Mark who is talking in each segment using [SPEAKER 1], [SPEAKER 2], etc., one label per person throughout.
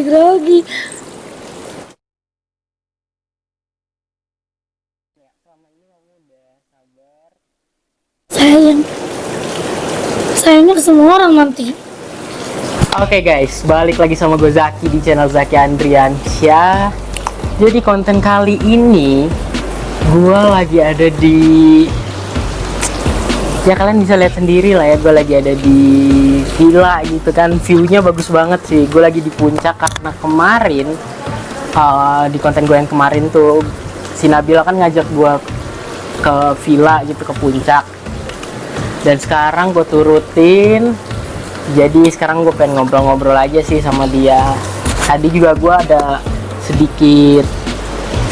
[SPEAKER 1] masih grogi. Sayangnya ke semua orang nanti.
[SPEAKER 2] Oke guys, balik lagi sama gue Zaki di channel Zaki Andriansyah. Jadi konten kali ini gue lagi ada di, ya kalian bisa lihat sendiri lah ya, gue lagi ada di villa gitu kan. View-nya bagus banget sih. Gue lagi di puncak karena kemarin di konten gue yang kemarin tuh si Nabila kan ngajak gue ke villa gitu, ke puncak. Dan sekarang gue turutin. Jadi sekarang gue pengen ngobrol-ngobrol aja sih sama dia. Tadi juga gue ada sedikit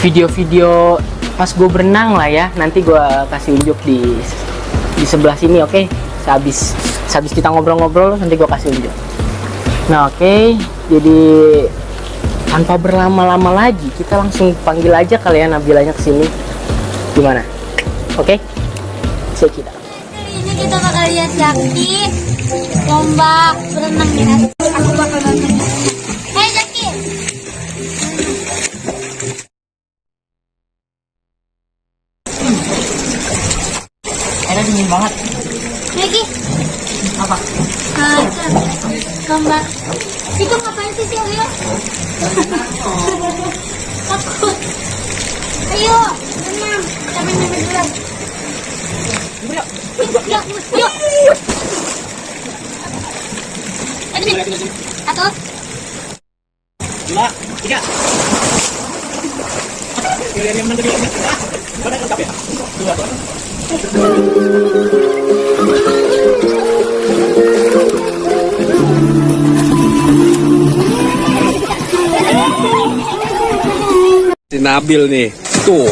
[SPEAKER 2] video-video pas gue berenang lah ya. Nanti gue kasih unjuk di sebelah sini, oke? Sehabis kita ngobrol-ngobrol nanti gue kasih unjuk. Nah oke, jadi tanpa berlama-lama lagi kita langsung panggil aja kali ya Nabilanya kesini. Gimana? Oke? See kita.
[SPEAKER 1] Ini kita bakal lihat Zaki lomba berenang ya. Aku bakal nonton. Hai Zaki.
[SPEAKER 2] Airnya dingin banget.
[SPEAKER 1] Zaki.
[SPEAKER 2] Apa?
[SPEAKER 1] Lomba. Itu ngapain sih Leo? Takut. Ayo, berenang. Kita main dulu. Yuk. Satu.
[SPEAKER 2] 2, 3. Yang mana dia? Mana capek? 2.
[SPEAKER 3] Si Nabil nih, tuh.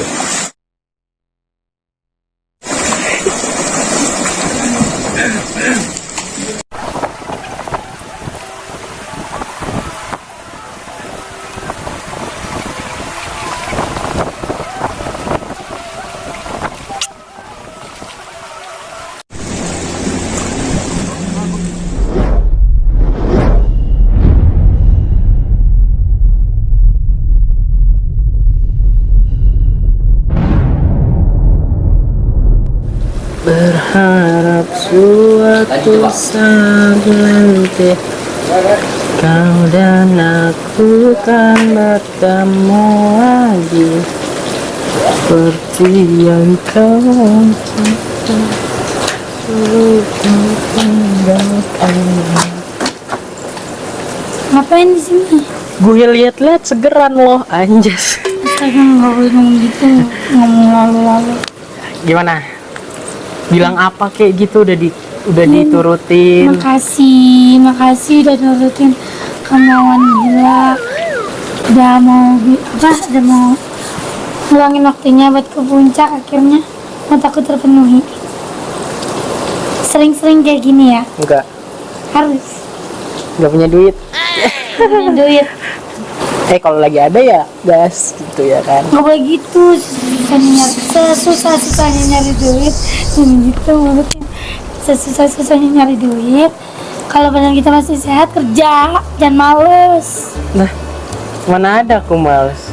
[SPEAKER 2] Berharap suatu saat nanti kau dan aku kan bertemu lagi seperti yang kau tinggalkan.
[SPEAKER 1] Ngapain di sini?
[SPEAKER 2] Gue lihat-lihat segeran loh, anjas.
[SPEAKER 1] Astaga, nggak boleh ngomong gitu, ngomong lalu-lalu.
[SPEAKER 2] Gimana? Bilang apa kayak gitu, udah diturutin.
[SPEAKER 1] Makasih udah nurutin kemauan gila. Udah mau ngulangin waktunya buat ke puncak, akhirnya mataku terpenuhi. Sering-sering kayak gini ya?
[SPEAKER 2] Enggak,
[SPEAKER 1] Harus.
[SPEAKER 2] nggak punya duit.
[SPEAKER 1] Punya duit.
[SPEAKER 2] Kalau lagi ada ya gas gitu ya kan.
[SPEAKER 1] Nggak boleh gitu, sesusah-susahnya nyari duit. Gitu mulutnya. Sesusah-susahnya nyari duit. Kalau badan kita masih sehat, kerja, jangan males.
[SPEAKER 2] Nah, mana ada aku males.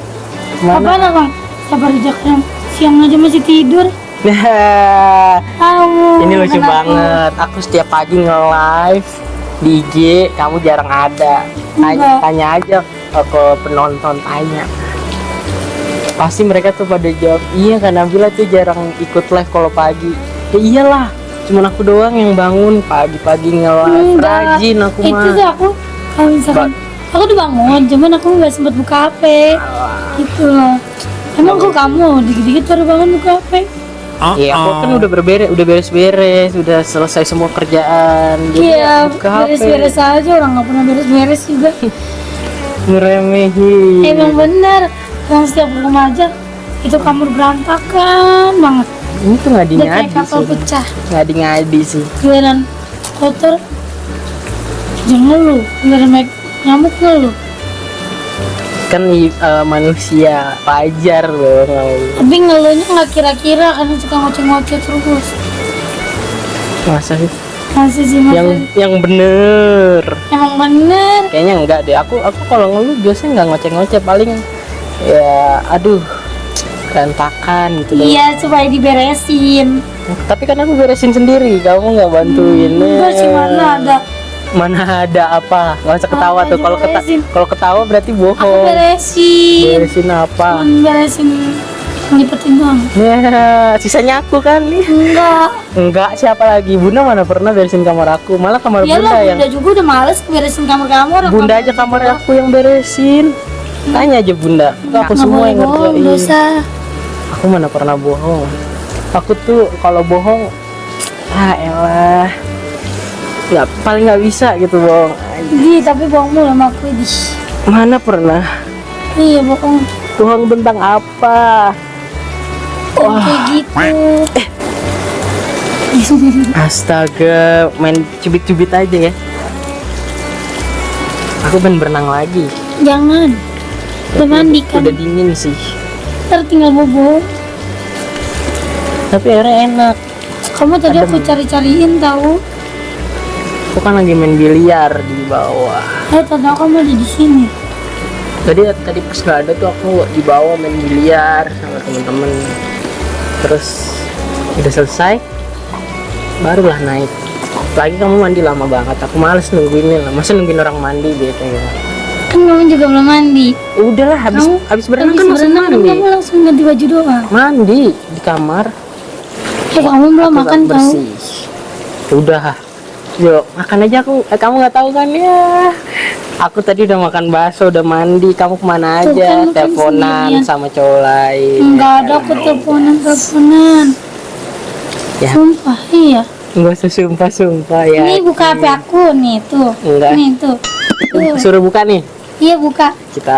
[SPEAKER 1] Apaan abang? Sabar aja kan, siang aja masih tidur.
[SPEAKER 2] Ini lucu banget. Aku setiap pagi nge-live di IG, kamu jarang ada. Tanya aja ke penonton, tanya. Pasti mereka tuh pada jawab, iya kan Nabila tuh jarang ikut live kalau pagi. Ya iyalah, cuman aku doang yang bangun pagi-pagi nge-live. Rajin aku mah.
[SPEAKER 1] Itu tuh aku, kalau misalkan aku udah bangun, cuman aku nggak sempet buka HP. Gitu loh. Emang kok kamu dikit-dikit baru bangun buka HP?
[SPEAKER 2] Iya, aku kan udah beres-beres, udah selesai semua kerjaan.
[SPEAKER 1] Iya,
[SPEAKER 2] buka HP.
[SPEAKER 1] beres-beres aja, orang nggak pernah beres-beres juga.
[SPEAKER 2] Ngeremehin.
[SPEAKER 1] Emang bener, yang setiap remaja itu kamar berantakan banget.
[SPEAKER 2] Ini tuh
[SPEAKER 1] Udah kayak
[SPEAKER 2] ngadi-ngadi
[SPEAKER 1] kapal
[SPEAKER 2] sih.
[SPEAKER 1] pecah.
[SPEAKER 2] Ngadi-ngadi sih.
[SPEAKER 1] Giliran kotor, jangan ngeluh. Giliran nyamuk ngeluh.
[SPEAKER 2] Kan manusia wajar loh.
[SPEAKER 1] Tapi ngeluhnya nggak kira-kira karena suka ngoceh-ngoceh terus.
[SPEAKER 2] Masa sih?
[SPEAKER 1] Masa sih masa?
[SPEAKER 2] Yang bener.
[SPEAKER 1] Emang bener.
[SPEAKER 2] Kayaknya enggak deh. Aku kalau ngeluh biasanya nggak ngoceh-ngoceh, paling ya aduh berantakan gitu deh.
[SPEAKER 1] Iya, supaya diberesin.
[SPEAKER 2] Tapi kan aku beresin sendiri, kamu nggak bantuin.
[SPEAKER 1] Enggak sih, mana ada.
[SPEAKER 2] Mana ada apa? Nggak usah ketawa
[SPEAKER 1] Aku
[SPEAKER 2] tuh.
[SPEAKER 1] aja beresin.
[SPEAKER 2] Kalau ketawa berarti
[SPEAKER 1] Aku
[SPEAKER 2] bohong.
[SPEAKER 1] beresin.
[SPEAKER 2] Beresin apa?
[SPEAKER 1] Cuman beresin ngelipetin doang.
[SPEAKER 2] Ya, sisanya aku kan nih. Enggak, siapa lagi? Bunda mana pernah beresin kamar aku? Malah kamar
[SPEAKER 1] Iyalah,
[SPEAKER 2] Bunda yang
[SPEAKER 1] Bunda juga udah males beresin kamar kamu. Orang
[SPEAKER 2] Bunda aja kamar aku yang beresin. Tanya aja Bunda. Aku
[SPEAKER 1] Nggak
[SPEAKER 2] semua
[SPEAKER 1] boleh
[SPEAKER 2] yang
[SPEAKER 1] bohong,
[SPEAKER 2] ngerjain.
[SPEAKER 1] dosa.
[SPEAKER 2] Aku mana pernah bohong. Aku tuh kalau bohong, elah, nggak paling nggak bisa gitu bohong.
[SPEAKER 1] Di, tapi bohong mulu sama aku di.
[SPEAKER 2] Mana pernah?
[SPEAKER 1] Iya, bohong.
[SPEAKER 2] Bohong tentang apa?
[SPEAKER 1] Yang kayak gitu.
[SPEAKER 2] Astaga, main cubit-cubit aja ya. Aku pengen berenang lagi.
[SPEAKER 1] Jangan. Udah mandi kan.
[SPEAKER 2] Udah dingin sih.
[SPEAKER 1] Ntar tinggal bobo.
[SPEAKER 2] Tapi airnya enak.
[SPEAKER 1] Kamu tadi
[SPEAKER 2] Adem.
[SPEAKER 1] aku cari-cariin tahu.
[SPEAKER 2] Aku kan lagi main biliar di bawah.
[SPEAKER 1] Tadi kamu ada di sini.
[SPEAKER 2] Tadi pas nggak ada tuh aku di bawah main biliar sama temen-temen. Terus udah selesai, barulah naik. Lagi kamu mandi lama banget. Aku males nungguinin lah. Masa nungguin orang mandi gitu ya?
[SPEAKER 1] Kan kamu juga belum mandi.
[SPEAKER 2] Udahlah, habis berenang kan langsung mandi.
[SPEAKER 1] Kamu langsung ganti baju doang.
[SPEAKER 2] Mandi di kamar.
[SPEAKER 1] Kamu belum
[SPEAKER 2] Aku
[SPEAKER 1] makan
[SPEAKER 2] nggak
[SPEAKER 1] tahu.
[SPEAKER 2] bersih. Udah, yuk makan aja aku. Kamu nggak tahu kan ya? Aku tadi udah makan bakso, udah mandi. Kamu kemana
[SPEAKER 1] Tuh
[SPEAKER 2] aja?
[SPEAKER 1] kan, lu kan
[SPEAKER 2] Teleponan
[SPEAKER 1] sendirian.
[SPEAKER 2] sama cowok lain.
[SPEAKER 1] Enggak ada aku teleponan.
[SPEAKER 2] Ya.
[SPEAKER 1] Sumpah, iya.
[SPEAKER 2] Nggak usah sumpah ya.
[SPEAKER 1] Ini buka HP aku nih tuh.
[SPEAKER 2] Enggak.
[SPEAKER 1] Nih tuh. Tuh.
[SPEAKER 2] Suruh buka nih.
[SPEAKER 1] Iya buka.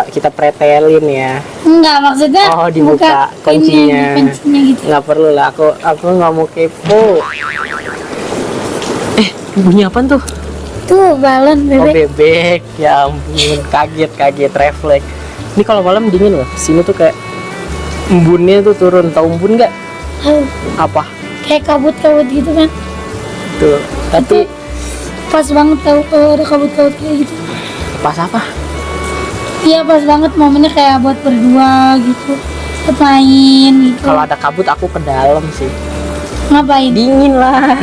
[SPEAKER 2] Kita pretelin ya.
[SPEAKER 1] Enggak maksudnya.
[SPEAKER 2] Oh, dibuka
[SPEAKER 1] buka
[SPEAKER 2] kuncinya.
[SPEAKER 1] ini, kuncinya gitu.
[SPEAKER 2] Nggak perlu lah. Aku nggak mau kepo. Bunyi apa tuh?
[SPEAKER 1] Tuh balon
[SPEAKER 2] Oh,
[SPEAKER 1] bebek.
[SPEAKER 2] bebek. Ya ampun, kaget refleks. Ini kalau malam dingin loh. Sini tuh kayak embunnya tuh turun. Tahu embun nggak? Apa?
[SPEAKER 1] Kayak kabut-kabut gitu kan.
[SPEAKER 2] Tuh. Tapi
[SPEAKER 1] Pas banget tahu kalau ada kabut-kabut kayak gitu.
[SPEAKER 2] pas apa?
[SPEAKER 1] Iya pas banget momennya kayak buat berdua gitu. Buat main gitu.
[SPEAKER 2] Kalau ada kabut aku ke dalam sih.
[SPEAKER 1] Ngapain?
[SPEAKER 2] Dingin lah.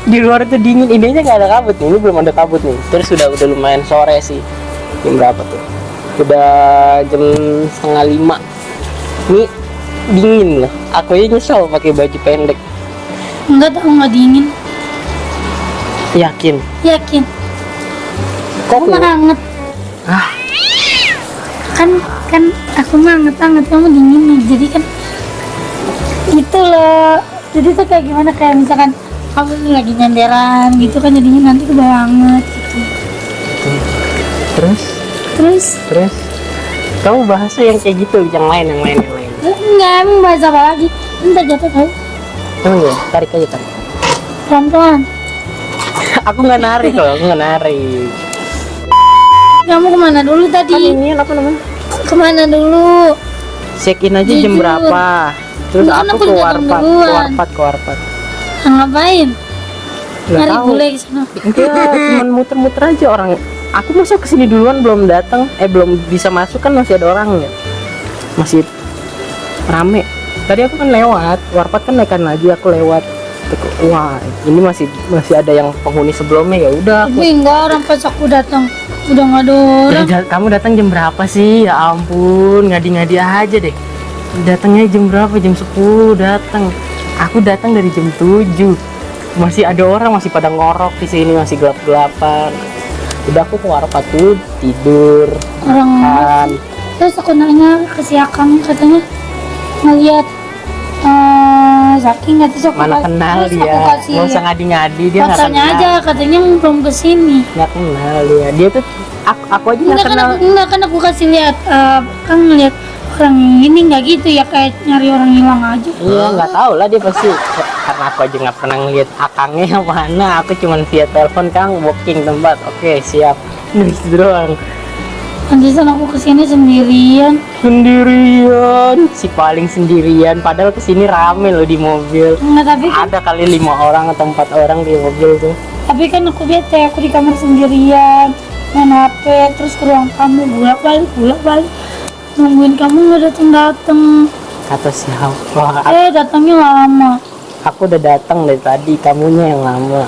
[SPEAKER 2] Di luar itu dingin. Ini aja nggak ada kabut nih. Ini belum ada kabut nih. Terus udah lumayan sore sih. Jam berapa tuh? Udah jam 4:30. Ini dingin loh. Aku aja nyesel pakai baju pendek.
[SPEAKER 1] Enggak tahu nggak dingin.
[SPEAKER 2] Yakin?
[SPEAKER 1] Yakin.
[SPEAKER 2] Kok
[SPEAKER 1] Aku mah hangat.
[SPEAKER 2] Ah,
[SPEAKER 1] Kan aku mah hangat. Kamu dingin nih. Jadi kan gitu loh. Jadi tuh kayak gimana, kayak misalkan kamu tuh lagi nyenderan gitu kan, jadinya nanti kebawa hangat gitu.
[SPEAKER 2] terus
[SPEAKER 1] Terus
[SPEAKER 2] kamu bahasnya yang kayak gitu, yang lain.
[SPEAKER 1] enggak, emang bahasa apa lagi? Entar jatuh tahu.
[SPEAKER 2] Emang ya, tarik aja tarik.
[SPEAKER 1] Pelan-pelan.
[SPEAKER 2] Aku nggak narik loh, aku nggak narik.
[SPEAKER 1] Kamu kemana dulu
[SPEAKER 2] Kan
[SPEAKER 1] tadi?
[SPEAKER 2] ini apa namanya?
[SPEAKER 1] Kemana dulu?
[SPEAKER 2] Check in aja jam
[SPEAKER 1] Jujur.
[SPEAKER 2] berapa? Terus
[SPEAKER 1] Kan
[SPEAKER 2] aku
[SPEAKER 1] aku
[SPEAKER 2] ke
[SPEAKER 1] datang
[SPEAKER 2] warpat,
[SPEAKER 1] duluan.
[SPEAKER 2] ke warpat.
[SPEAKER 1] Ngapain?
[SPEAKER 2] Nggak
[SPEAKER 1] Nyari
[SPEAKER 2] tahu.
[SPEAKER 1] gulai ke sana.
[SPEAKER 2] Enggak, cuman muter-muter aja orang. Aku masuk ke sini duluan belum datang, belum bisa masuk kan masih ada orangnya. Masih rame. Tadi aku kan lewat, warpat kan naikkan lagi aku lewat. Wah, ini masih ada yang penghuni sebelumnya, ya udah.
[SPEAKER 1] Tapi enggak, orang pas aku datang udah nggak ada orang.
[SPEAKER 2] Kamu datang jam berapa sih? Ya ampun, ngadi-ngadi aja deh. Datangnya jam berapa? Jam 10 datang. Aku datang dari jam 7. Masih ada orang, masih pada ngorok di sini, masih gelap-gelapan. Udah aku ke warpat tuh tidur,
[SPEAKER 1] Orang
[SPEAKER 2] makan.
[SPEAKER 1] Terus aku nanya ke si Akang, katanya ngeliat Zaki nggak, terus aku
[SPEAKER 2] Mana
[SPEAKER 1] kasih-
[SPEAKER 2] kenal
[SPEAKER 1] terus
[SPEAKER 2] dia?
[SPEAKER 1] aku kasih
[SPEAKER 2] Nggak usah ngadi-ngadi, dia nggak
[SPEAKER 1] fotonya
[SPEAKER 2] kenal.
[SPEAKER 1] aja, katanya belum kesini.
[SPEAKER 2] Nggak kenal dia. Dia tuh aku aja nggak kenal.
[SPEAKER 1] Enggak kan aku kasih lihat, kan ngeliat orang ini nggak gitu ya, kayak nyari orang hilang aja.
[SPEAKER 2] Iya, nggak tahu lah dia pasti, karena aku aja nggak pernah ngeliat akangnya yang mana. Aku cuma via telepon, Kang booking tempat, oke siap. Nah, itu doang.
[SPEAKER 1] Pantesan aku kesini sendirian.
[SPEAKER 2] Sendirian, si paling sendirian. Padahal kesini rame loh di mobil.
[SPEAKER 1] Nggak, tapi
[SPEAKER 2] Ada kali 5 orang atau 4 orang di mobil tuh.
[SPEAKER 1] tapi kan aku bete, aku di kamar sendirian main HP, terus ke ruang tamu bolak balik nungguin kamu nggak datang.
[SPEAKER 2] Kata siapa?
[SPEAKER 1] Datangnya lama.
[SPEAKER 2] Aku udah datang dari tadi, kamunya yang lama.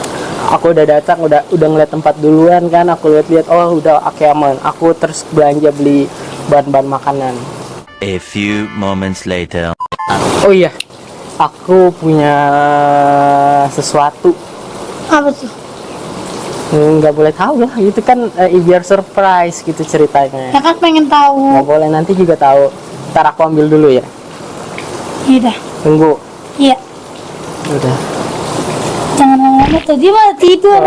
[SPEAKER 2] Aku udah datang, udah ngeliat tempat duluan kan. Aku lihat, oh udah oke aman. Aku terus belanja beli bahan-bahan makanan.
[SPEAKER 3] A few moments later.
[SPEAKER 2] Oh iya, aku punya sesuatu.
[SPEAKER 1] Apa tuh?
[SPEAKER 2] Nggak boleh tahu lah, itu kan biar surprise gitu ceritanya.
[SPEAKER 1] Ya kan pengen tahu.
[SPEAKER 2] Nggak boleh, nanti juga tahu. Ntar aku ambil dulu ya.
[SPEAKER 1] Iya dah.
[SPEAKER 2] Tunggu.
[SPEAKER 1] Iya.
[SPEAKER 2] Udah.
[SPEAKER 1] Jangan lama-lama tuh, dia malah tidur.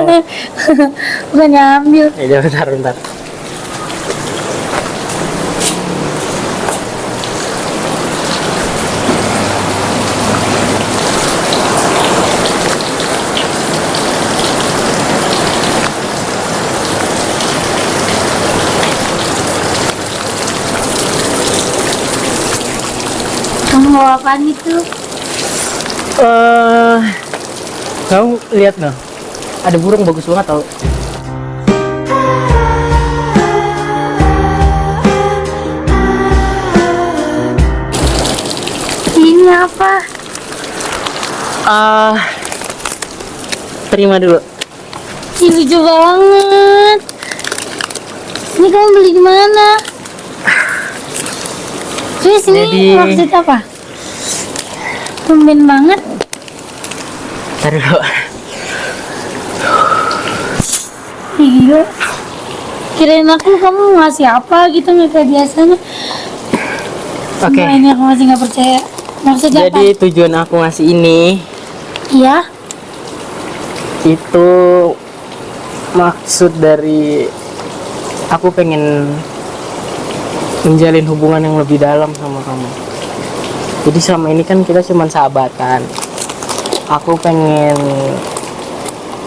[SPEAKER 1] Bukan nyambil.
[SPEAKER 2] Ya bentar.
[SPEAKER 1] Kamu mau apaan itu?
[SPEAKER 2] Kamu lihat nggak? Ada burung bagus banget tau.
[SPEAKER 1] Ini apa?
[SPEAKER 2] Terima dulu.
[SPEAKER 1] Ih, lucu banget. Ini kamu beli di mana? Terus ini
[SPEAKER 2] Jadi-
[SPEAKER 1] maksud apa? Tumben banget.
[SPEAKER 2] Ntar dulu.
[SPEAKER 1] Ih, gila. Kirain aku kamu ngasih apa gitu, nggak kayak biasanya.
[SPEAKER 2] Oke.
[SPEAKER 1] Nah, ini aku masih nggak percaya. Maksudnya
[SPEAKER 2] Jadi tujuan aku ngasih ini
[SPEAKER 1] apa? Iya.
[SPEAKER 2] itu maksud dari aku pengen menjalin hubungan yang lebih dalam sama kamu. Jadi selama ini kan kita cuma sahabatan. Aku pengen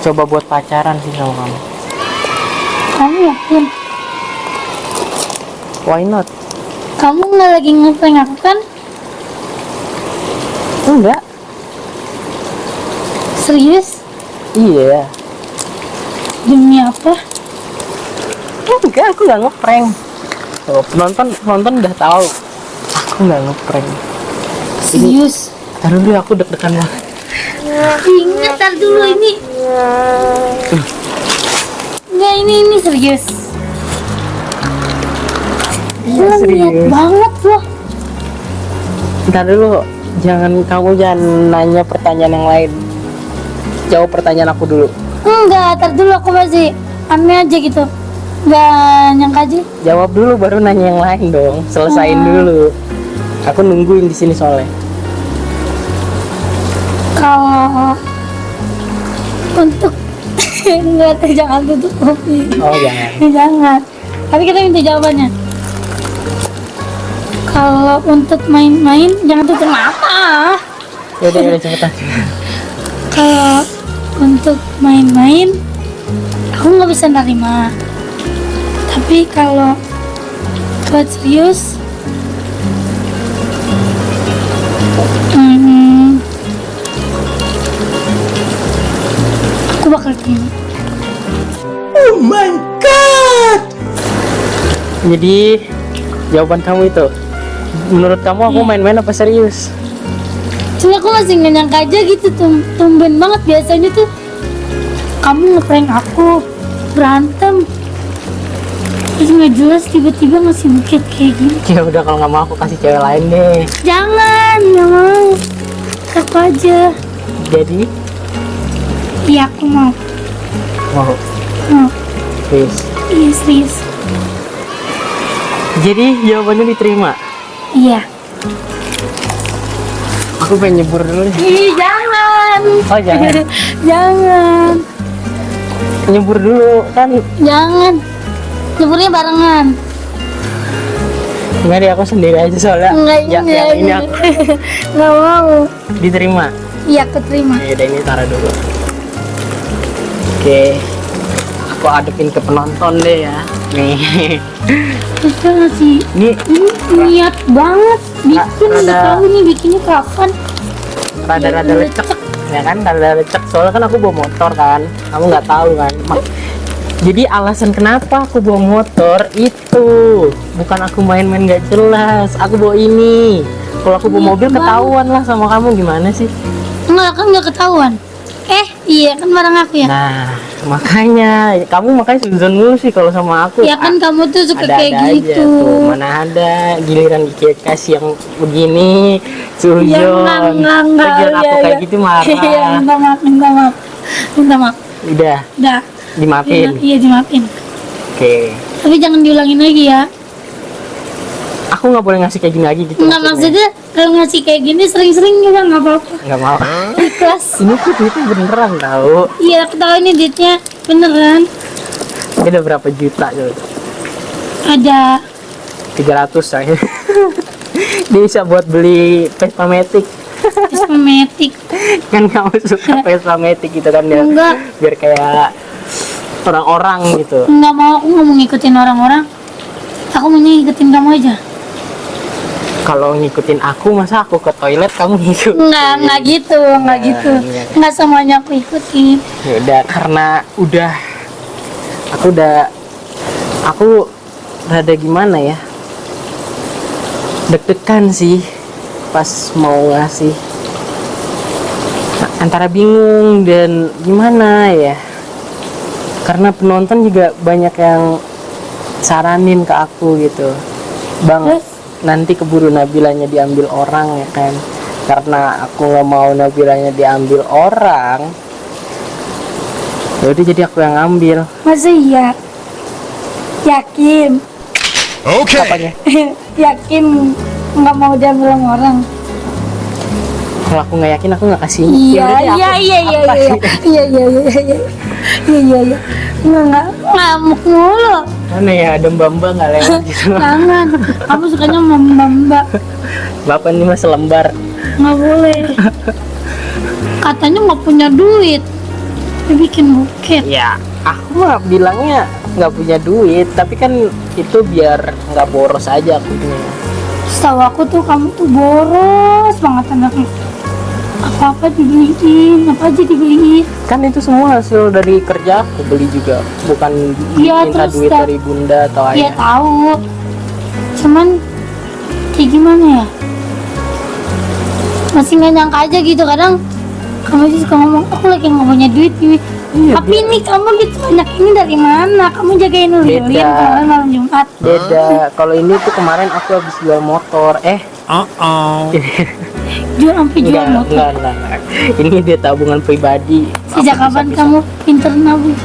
[SPEAKER 2] coba buat pacaran sih sama kamu.
[SPEAKER 1] Kamu yakin?
[SPEAKER 2] Why not?
[SPEAKER 1] Kamu nggak lagi ngeprank aku kan?
[SPEAKER 2] Enggak.
[SPEAKER 1] Serius?
[SPEAKER 2] Iya.
[SPEAKER 1] Demi apa?
[SPEAKER 2] Enggak, aku nggak ngeprank. Tuh, penonton udah tahu. Aku nggak ngeprank.
[SPEAKER 1] Serius?
[SPEAKER 2] Ntar dulu, aku deg-degan banget.
[SPEAKER 1] Ingat, tar dulu ini. Nggak, ini serius.
[SPEAKER 2] Iya,
[SPEAKER 1] Lu
[SPEAKER 2] serius.
[SPEAKER 1] niat banget loh.
[SPEAKER 2] Ntar dulu, kamu jangan nanya pertanyaan yang lain. Jawab pertanyaan aku dulu.
[SPEAKER 1] Enggak, tar dulu aku masih aneh aja gitu. Nggak nyangka aja.
[SPEAKER 2] Jawab dulu baru nanya yang lain dong. Selesain dulu. Aku nungguin di sini soalnya.
[SPEAKER 1] Kalau untuk enggak, jangan tutup kopi.
[SPEAKER 2] Oh jangan.
[SPEAKER 1] Jangan. Tapi kita minta jawabannya. Kalau untuk main-main jangan tutup mata.
[SPEAKER 2] Yaudah cepetan.
[SPEAKER 1] Kalau untuk main-main aku nggak bisa nerima. Tapi kalau buat serius, aku bakal gini.
[SPEAKER 2] Oh my god. Jadi jawaban kamu itu, menurut kamu aku main-main apa serius?
[SPEAKER 1] Cuma aku masih nggak nyangka aja gitu, tumben banget. Biasanya tuh kamu ngeprank aku, berantem, terus nggak jelas tiba-tiba ngasih bukit kayak gini.
[SPEAKER 2] Ya udah, kalau nggak mau aku kasih cewek lain deh.
[SPEAKER 1] Jangan, nggak mau. Aku aja.
[SPEAKER 2] Jadi
[SPEAKER 1] Iya, aku mau.
[SPEAKER 2] mau,
[SPEAKER 1] Mau.
[SPEAKER 2] please.
[SPEAKER 1] Iya, serius.
[SPEAKER 2] Jadi jawabannya diterima.
[SPEAKER 1] Iya.
[SPEAKER 2] Aku pengen nyebur dulu nih.
[SPEAKER 1] Ih, jangan.
[SPEAKER 2] Oh jangan.
[SPEAKER 1] Jangan.
[SPEAKER 2] Nyebur dulu kan.
[SPEAKER 1] Jangan. Nyeburnya barengan.
[SPEAKER 2] Enggak deh, aku sendiri aja soalnya.
[SPEAKER 1] Enggak,
[SPEAKER 2] Ya, yang ini aku
[SPEAKER 1] nggak mau.
[SPEAKER 2] diterima.
[SPEAKER 1] Iya, aku terima.
[SPEAKER 2] Ya udah, ini taruh dulu. Oke. Aku adepin ke penonton deh ya. Nih.
[SPEAKER 1] Bisa nggak sih?
[SPEAKER 2] Ini
[SPEAKER 1] Ini niat banget bikin, nggak
[SPEAKER 2] rada-
[SPEAKER 1] tahu nih bikinnya kapan.
[SPEAKER 2] rada-rada
[SPEAKER 1] Iya,
[SPEAKER 2] lecek ya kan, rada lecek soalnya kan aku bawa motor kan, kamu nggak tahu kan. Jadi alasan kenapa aku bawa motor itu bukan aku main-main nggak jelas, aku bawa ini. Kalau aku bawa
[SPEAKER 1] Iya,
[SPEAKER 2] mobil
[SPEAKER 1] Bang.
[SPEAKER 2] ketahuan lah sama kamu, gimana sih?
[SPEAKER 1] Enggak kan nggak ketahuan. Iya kan barang aku ya.
[SPEAKER 2] Nah makanya kamu suzon mulu sih kalau sama aku.
[SPEAKER 1] Ya kan kamu tuh suka kayak
[SPEAKER 2] Ada-ada aja
[SPEAKER 1] gitu.
[SPEAKER 2] tuh, mana ada giliran dikasih yang begini suzon.
[SPEAKER 1] Ya enggak.
[SPEAKER 2] Kira aku
[SPEAKER 1] ya,
[SPEAKER 2] kayak
[SPEAKER 1] ya.
[SPEAKER 2] gitu marah.
[SPEAKER 1] Iya, minta maaf. Minta maaf.
[SPEAKER 2] Udah
[SPEAKER 1] Udah.
[SPEAKER 2] dimaafin.
[SPEAKER 1] Iya dimaafin.
[SPEAKER 2] Oke.
[SPEAKER 1] Tapi jangan diulangin lagi ya.
[SPEAKER 2] Aku nggak boleh ngasih kayak gini lagi gitu.
[SPEAKER 1] Enggak maksudnya kalau ngasih kayak gini sering-sering juga nggak apa-apa.
[SPEAKER 2] Nggak mau.
[SPEAKER 1] Ikhlas.
[SPEAKER 2] Ini tuh duitnya beneran tahu.
[SPEAKER 1] Iya aku tahu ini duitnya beneran.
[SPEAKER 2] Ini udah berapa juta tuh?
[SPEAKER 1] Ada
[SPEAKER 2] 300 saya. Dia bisa buat beli Vespa Matic.
[SPEAKER 1] kosmetik.
[SPEAKER 2] Kan kamu suka Vespa Matic gitu kan ya?
[SPEAKER 1] Enggak.
[SPEAKER 2] Biar kayak orang-orang gitu.
[SPEAKER 1] Enggak mau, aku nggak mau ngikutin orang-orang. Aku mau ngikutin kamu aja.
[SPEAKER 2] Kalau ngikutin aku, masa aku ke toilet kamu ngikut?
[SPEAKER 1] Enggak gitu, enggak gitu.
[SPEAKER 2] iya.
[SPEAKER 1] Enggak semuanya aku ikutin.
[SPEAKER 2] Ya udah, karena aku rada gimana ya, deg-degan sih pas mau ngasih. Nah, antara bingung dan gimana ya, karena penonton juga banyak yang saranin ke aku gitu, Bang,
[SPEAKER 1] Terus?
[SPEAKER 2] nanti keburu Nabilanya diambil orang ya kan. Karena aku nggak mau Nabilanya diambil orang, ya udah jadi aku yang ngambil.
[SPEAKER 1] Masa iya? Yakin?
[SPEAKER 2] Apanya?
[SPEAKER 1] Yakin nggak mau diambil sama orang?
[SPEAKER 2] Kalau aku nggak yakin, aku nggak kasih.
[SPEAKER 1] Iya,
[SPEAKER 2] Ya udah deh,
[SPEAKER 1] iya,
[SPEAKER 2] aku-
[SPEAKER 1] iya,
[SPEAKER 2] aku
[SPEAKER 1] iya,
[SPEAKER 2] kasih.
[SPEAKER 1] iya, iya, iya, iya, iya, iya, nggak ngamuk mulu.
[SPEAKER 2] Mana ya, ada mbak-mbak nggak lewat gitu.
[SPEAKER 1] Jangan, kamu sukanya mbak,
[SPEAKER 2] Bapak ini mas lembar.
[SPEAKER 1] nggak boleh. Katanya nggak punya duit, dia bikin buket.
[SPEAKER 2] Ya, aku mah bilangnya nggak punya duit, tapi kan itu biar nggak boros aja akunya.
[SPEAKER 1] Setahu aku tuh kamu tuh boros banget anaknya. Apa-apa dibeliin, apa aja dibeliin.
[SPEAKER 2] Kan itu semua hasil dari kerja aku beli juga, bukan
[SPEAKER 1] Iya,
[SPEAKER 2] minta
[SPEAKER 1] terus
[SPEAKER 2] duit
[SPEAKER 1] dah-
[SPEAKER 2] dari bunda atau
[SPEAKER 1] Iya
[SPEAKER 2] ayah.
[SPEAKER 1] tahu. Cuman kayak gimana ya? Masih nggak nyangka aja gitu kadang kamu sih suka ngomong aku lagi nggak punya duit nih.
[SPEAKER 2] Iya,
[SPEAKER 1] Tapi ini kamu duit banyak ini dari mana? Kamu jagain lilin
[SPEAKER 2] Beda.
[SPEAKER 1] kemarin malam Jumat.
[SPEAKER 2] Beda. Kalau ini tuh kemarin aku habis jual motor.
[SPEAKER 1] Jual sampai jual motor.
[SPEAKER 2] enggak. Ini dia tabungan pribadi.
[SPEAKER 1] Sejak
[SPEAKER 2] Aku
[SPEAKER 1] kapan
[SPEAKER 2] bisa-bisa.
[SPEAKER 1] kamu pinter nabung?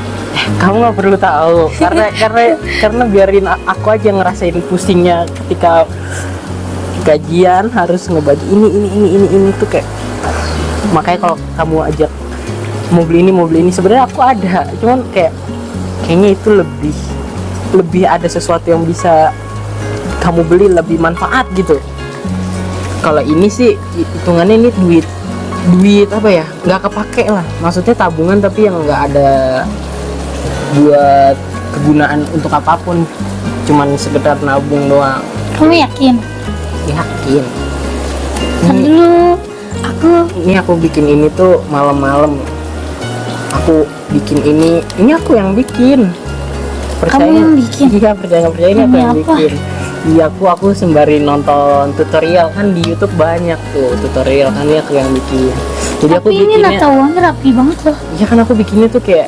[SPEAKER 2] Kamu nggak perlu tahu, karena biarin aku aja ngerasain pusingnya ketika gajian harus ngebagi ini tuh kayak. Makanya kalau kamu ajak mau beli ini sebenarnya aku ada, cuman kayaknya itu lebih ada sesuatu yang bisa kamu beli, lebih manfaat gitu. Kalau ini sih hitungannya ini duit apa ya, nggak kepake lah, maksudnya tabungan tapi yang nggak ada buat kegunaan untuk apapun, cuman sekedar nabung doang.
[SPEAKER 1] Kamu yakin?
[SPEAKER 2] Yakin.
[SPEAKER 1] Kan dulu
[SPEAKER 2] Ini aku bikin ini tuh malam-malam. Aku bikin ini aku yang bikin.
[SPEAKER 1] Kamu yang bikin?
[SPEAKER 2] Iya, percaya nggak percaya, ini aku
[SPEAKER 1] Demi
[SPEAKER 2] yang
[SPEAKER 1] apa?
[SPEAKER 2] bikin. Iya, aku sembari nonton tutorial kan di YouTube banyak tuh tutorial, kan ini aku yang bikin. Jadi aku
[SPEAKER 1] tapi ini
[SPEAKER 2] bikinnya,
[SPEAKER 1] nata uangnya rapi banget loh.
[SPEAKER 2] ya kan aku bikinnya tuh kayak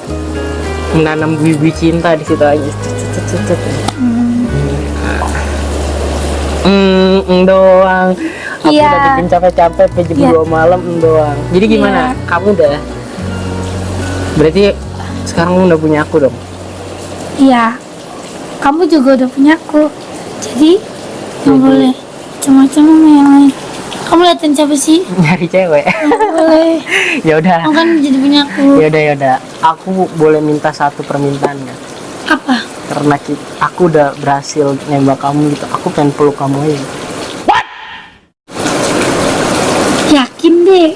[SPEAKER 2] menanam bibit cinta di situ aja. Doang. Aku
[SPEAKER 1] Iya.
[SPEAKER 2] udah bikin capek-capek sampai jam
[SPEAKER 1] Iya.
[SPEAKER 2] 2 malam doang. Jadi gimana?
[SPEAKER 1] Iya.
[SPEAKER 2] Kamu udah? Berarti sekarang udah punya aku dong.
[SPEAKER 1] Iya. Kamu juga udah punya aku. Jadi nggak
[SPEAKER 2] Jadi-
[SPEAKER 1] boleh macam-macam sama yang lain. Kamu liatin siapa sih?
[SPEAKER 2] Nyari cewek.
[SPEAKER 1] Nggak boleh.
[SPEAKER 2] Ya udah.
[SPEAKER 1] Kamu kan jadi punya aku.
[SPEAKER 2] Ya udah. Aku boleh minta satu permintaan nggak?
[SPEAKER 1] Apa?
[SPEAKER 2] Karena aku udah berhasil nembak kamu gitu. Aku pengen peluk kamu aja.
[SPEAKER 1] Yakin deh.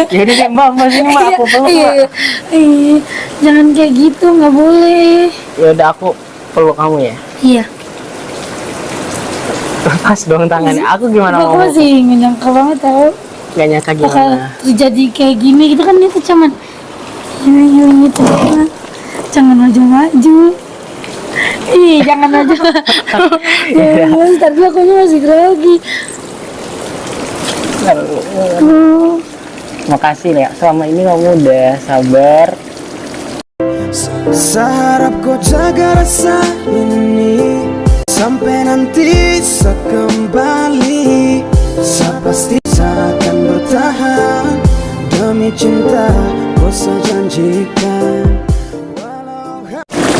[SPEAKER 2] Jadi deh mbak, sini mbak, aku peluk mbak.
[SPEAKER 1] Iya. Jangan kayak gitu, nggak boleh.
[SPEAKER 2] Ya udah aku peluk kamu ya.
[SPEAKER 1] Iya.
[SPEAKER 2] Lepas dong tangannya. Aku gimana
[SPEAKER 1] Aku
[SPEAKER 2] mau?
[SPEAKER 1] masih nggak nyangka banget tau
[SPEAKER 2] Gak nyangka
[SPEAKER 1] bakal
[SPEAKER 2] gimana?
[SPEAKER 1] terjadi kayak gini. Kita kan itu cuman healing gitu kan. Jangan maju-maju. Ih, jangan maju. Ya, tapi aku masih grogi.
[SPEAKER 2] Makasih ya, selama ini kamu udah sabar.
[SPEAKER 4] Seharap kau jaga rasa ini sampai nanti saat kembali. Saya pasti saya akan bertahan demi cinta kau saya janjikan.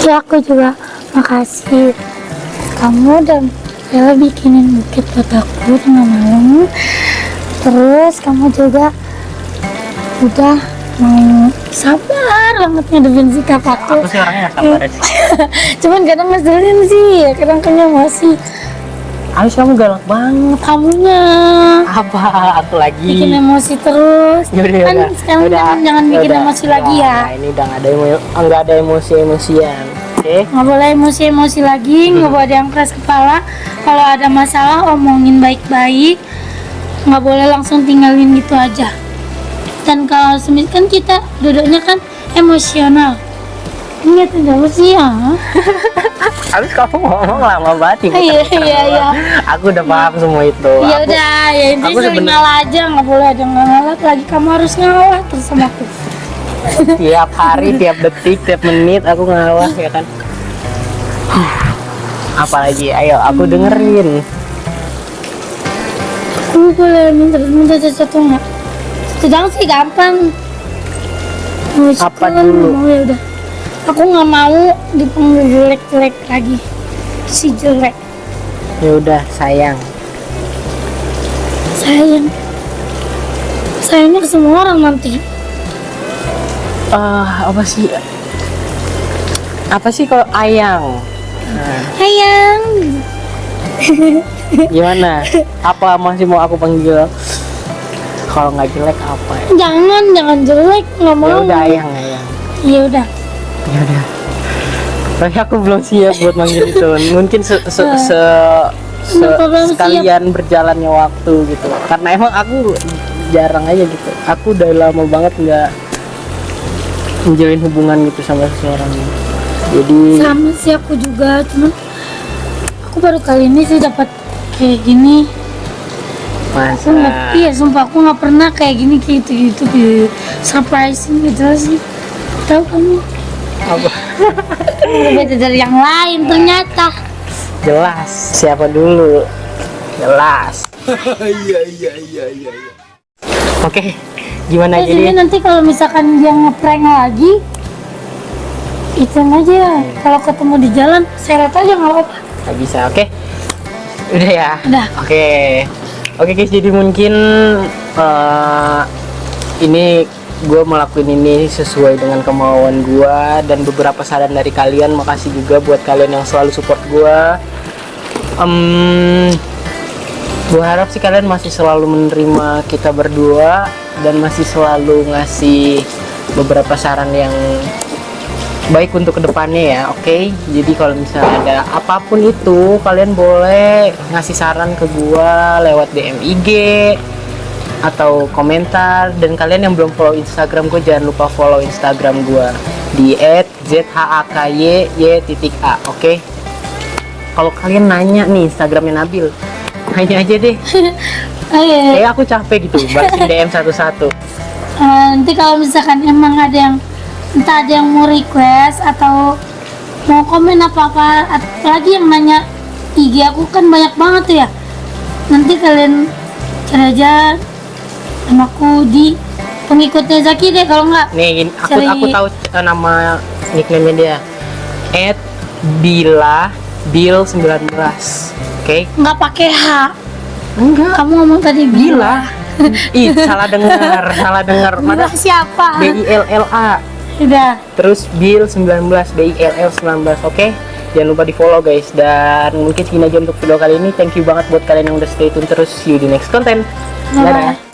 [SPEAKER 1] Ya, aku juga makasih kamu udah rela bikinin bukit buat aku tengah malam. Terus kamu juga udah mau sabar banget ngadepin sikap aku.
[SPEAKER 2] Aku sih orangnya gak sabar sih.
[SPEAKER 1] Cuman kadang ngeselin sih, kadang kan emosi.
[SPEAKER 2] Habis kamu galak banget.
[SPEAKER 1] Kamunya
[SPEAKER 2] Apa? Aku lagi.
[SPEAKER 1] bikin emosi terus.
[SPEAKER 2] Yaudah,
[SPEAKER 1] Kan
[SPEAKER 2] yaudah.
[SPEAKER 1] sekarang
[SPEAKER 2] Yaudah.
[SPEAKER 1] jangan bikin
[SPEAKER 2] Yaudah.
[SPEAKER 1] emosi lagi ya.
[SPEAKER 2] Nah, ini udah nggak ada emosi-emosian. Oke?
[SPEAKER 1] Nggak boleh emosi-emosi lagi, nggak boleh ada yang keras kepala. Kalau ada masalah omongin baik-baik, nggak boleh langsung tinggalin gitu aja. Dan kalau semisal kan kita duduknya kan emosional, ingat enggak sih ya?
[SPEAKER 2] Habis kamu ngomong lama banget nih.
[SPEAKER 1] Iya.
[SPEAKER 2] Aku udah paham semua itu.
[SPEAKER 1] Ya
[SPEAKER 2] Aku-
[SPEAKER 1] udah, ya intinya
[SPEAKER 2] aku
[SPEAKER 1] sering
[SPEAKER 2] sebenernya-
[SPEAKER 1] ngalah aja, nggak boleh ada nggak ngalah lagi. Kamu harus ngalah terus sama aku.
[SPEAKER 2] tiap hari, tiap detik, tiap menit aku ngalah ya kan. Apalagi, ayo aku dengerin.
[SPEAKER 1] Aku boleh minta sesuatu nggak? Sedang sih gampang. Mau
[SPEAKER 2] Apa
[SPEAKER 1] sekian,
[SPEAKER 2] dulu?
[SPEAKER 1] Mau ya udah. Aku nggak mau dipanggil jelek-jelek lagi. Si jelek.
[SPEAKER 2] Ya udah sayang.
[SPEAKER 1] Sayangnya ke semua orang nanti.
[SPEAKER 2] Apa sih? Apa sih kalau ayang?
[SPEAKER 1] Sayang.
[SPEAKER 2] Gimana? Apa masih mau aku panggil? Kalau nggak jelek apa ya?
[SPEAKER 1] Jangan jelek, nggak mau.
[SPEAKER 2] Ya udah ayang.
[SPEAKER 1] Ya udah.
[SPEAKER 2] Ya udah. Tapi aku belum siap buat manggil itu. Mungkin
[SPEAKER 1] Kenapa belum
[SPEAKER 2] sekalian berjalannya waktu gitu. Karena emang aku jarang aja gitu. Aku udah lama banget nggak menjalin hubungan gitu sama seseorang. Jadi
[SPEAKER 1] Sama sih aku juga, cuman aku baru kali ini sih dapat kayak gini. Aku nggak,
[SPEAKER 2] masa
[SPEAKER 1] iya sumpah aku nggak pernah kayak gini gitu surprising gitu sih. Tahu kamu?
[SPEAKER 2] apa?
[SPEAKER 1] Beda dari yang lain ternyata.
[SPEAKER 2] Jelas. Siapa dulu? Jelas.
[SPEAKER 4] Iya.
[SPEAKER 2] Oke. Gimana
[SPEAKER 1] Terus ini
[SPEAKER 2] jadi?
[SPEAKER 1] nanti kalau misalkan dia ngeprank lagi, itu aja. Kalau ketemu di jalan, seret aja nggak apa-apa.
[SPEAKER 2] Nggak bisa. Oke. Udah ya.
[SPEAKER 1] Udah.
[SPEAKER 2] Oke guys, jadi mungkin ini gue melakukan ini sesuai dengan kemauan gue dan beberapa saran dari kalian. Makasih juga buat kalian yang selalu support gue. Gue harap sih kalian masih selalu menerima kita berdua dan masih selalu ngasih beberapa saran yang baik untuk kedepannya ya. Oke, jadi kalau misalnya ada apapun itu, kalian boleh ngasih saran ke gua lewat DM IG atau komentar. Dan kalian yang belum follow Instagram gua, jangan lupa follow Instagram gua di @zhaky_a. Oke, kalau kalian nanya nih Instagramnya Nabil, nanya aja deh.
[SPEAKER 1] Oh iya.
[SPEAKER 2] Kayak aku capek gitu balesin DM satu-satu.
[SPEAKER 1] Nanti kalau misalkan emang ada yang entah ada yang mau request atau mau komen apa-apa, apalagi yang nanya IG aku kan banyak banget tuh ya. Nanti kalian cari aja namaku di pengikutnya Zaki deh, kalau nggak
[SPEAKER 2] Nih,
[SPEAKER 1] Cari-
[SPEAKER 2] aku tahu nama nickname-nya dia. @bila_bil19. Oke?
[SPEAKER 1] nggak pakai H.
[SPEAKER 2] Enggak.
[SPEAKER 1] Kamu ngomong tadi
[SPEAKER 2] Bila. Ih, salah dengar.
[SPEAKER 1] Bila
[SPEAKER 2] Mana
[SPEAKER 1] siapa?
[SPEAKER 2] BILLA.
[SPEAKER 1] Udah.
[SPEAKER 2] Terus Bil19, BILL19. Oke? Jangan lupa di-follow guys. Dan mungkin segini aja untuk video kali ini. Thank you banget buat kalian yang udah stay tune terus. See you di next content.
[SPEAKER 1] Bye-bye.
[SPEAKER 2] Dadah.